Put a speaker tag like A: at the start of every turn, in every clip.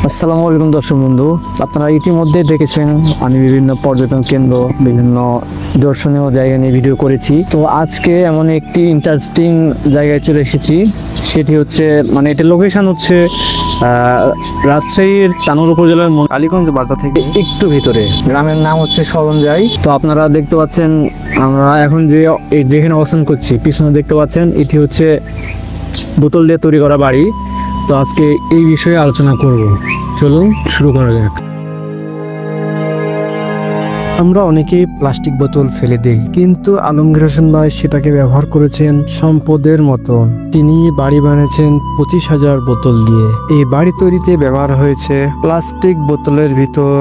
A: আসসালামু আলাইকুম দর্শক বন্ধু, আপনারা ইতিমধ্যে দেখেছেন আমি বিভিন্ন পর্যটন কেন্দ্র, বিভিন্ন দর্শনীয় জায়গা নিয়ে ভিডিও করেছি। তো আজকে এমন একটি ইন্টারেস্টিং জায়গায় চলে এসেছি। সেটি হচ্ছে এটার লোকেশন হচ্ছে রাজশাহীর তানোর উপজেলার কালীগঞ্জ বাজার থেকে একটু ভিতরে। গ্রামের নাম হচ্ছে সরঞ্জাই। তো আপনারা দেখতে পাচ্ছেন আমরা এখন যেখানে অবস্থান করছি, পিছনে দেখতে পাচ্ছেন এটি হচ্ছে বোতল দিয়ে তৈরি করা বাড়ি। তো আজকে এই বিষয়ে আলোচনা করব, চলুন শুরু করা যাক।
B: আমরা অনেকেই প্লাস্টিক বোতল ফেলে দেই, কিন্তু আলমগীর হোসেন ভাই সেটাকে ব্যবহার করেছেন সম্পদের মতন। তিনি বাড়ি বানিয়েছেন 25,000 বোতল দিয়ে। এই বাড়ি তৈরিতে ব্যবহার হয়েছে প্লাস্টিক বোতলের ভিতর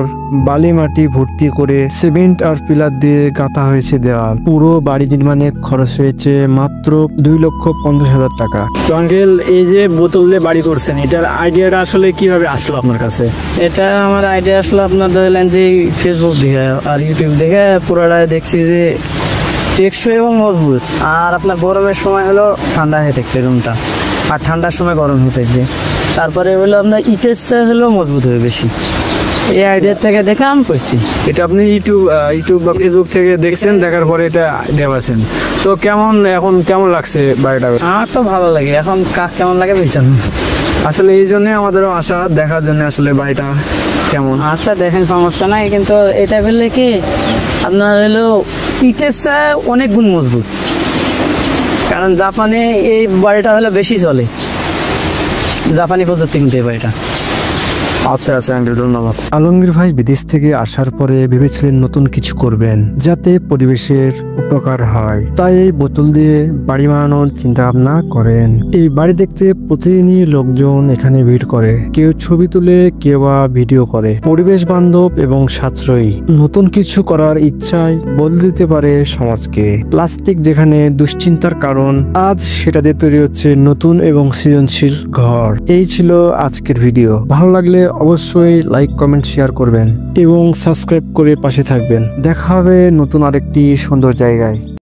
B: বালি মাটি ভর্তি করে সিমেন্ট আর পিলার দিয়ে গাঁথা হয়েছে দেওয়াল। পুরো বাড়ি নির্মাণে খরচ হয়েছে মাত্র 2,50,000 টাকা।
A: তো আঙ্কেল, এই যে বোতল দিয়ে বাড়ি করছেন, এটার আইডিয়াটা আসলে কিভাবে আসলো আপনার কাছে?
C: এটা আমার আইডিয়া আসলো আপনার ধরলেন যে ফেসবুক দেখে আর ইউটিউব দেখে পুরোটা দেখছি যে টেকসই এবং মজবুত। আর আপনার গরমের সময় হলো ঠান্ডা হয়ে থাকছে রুমটা, আর ঠান্ডার সময় গরম হতেছে। তারপরে হলো আপনার ইটের চেয়ে হলো মজবুত হবে বেশি। এই আইডিয়া থেকে দেখে আমি করছি।
A: এটা আপনি ইউটিউব বা ফেসবুক থেকে দেখছেন, দেখার পরে এটা আইডিয়া পাচ্ছেন। তো এখন কেমন লাগছে বাড়িটা?
C: আমার তো ভালো লাগে। এখন কাক কেমন লাগে বুঝছেন?
A: আসলে এই জন্য আমাদেরও আশা দেখার জন্য আসলে বাড়িটা কেমন।
C: আচ্ছা দেখেন, সমস্যা নাই, কিন্তু এটা করলে কি আপনার হলো ইটের চেয়ে অনেক গুণ মজবুত। কারণ জাপানে এই বাড়িটা হলো বেশি চলে, জাপানি প্রযুক্তি কিন্তু এই বাড়িটা।
A: আচ্ছা আঙ্কেল, ধন্যবাদ।
B: আলমগীর ভাই বিদেশ থেকে আসার পরে ভেবেছিলেন নতুন কিছু করবেন যাতে পরিবেশের উপকার হয়, তাই এই বোতল দিয়ে বাড়ি বানানোর চিন্তা ভাবনা করেন। এই বাড়ি দেখতে প্রতিদিনই লোকজন এখানে ভিড় করে, কেউ ছবি তুলে, কেউ বা ভিডিও করে। পরিবেশ বান্ধব এবং সাশ্রয়ী নতুন কিছু করার ইচ্ছায় বদলে দিতে পারে সমাজকে। প্লাস্টিক যেখানে দুশ্চিন্তার কারণ, আজ সেটা দিয়ে তৈরি হচ্ছে নতুন এবং সৃজনশীল ঘর। এই ছিল আজকের ভিডিও। ভালো লাগলে অবশ্যই লাইক, কমেন্ট, শেয়ার করবেন এবং সাবস্ক্রাইব করে পাশে থাকবেন। দেখা হবে নতুন আরেকটি সুন্দর জায়গায়।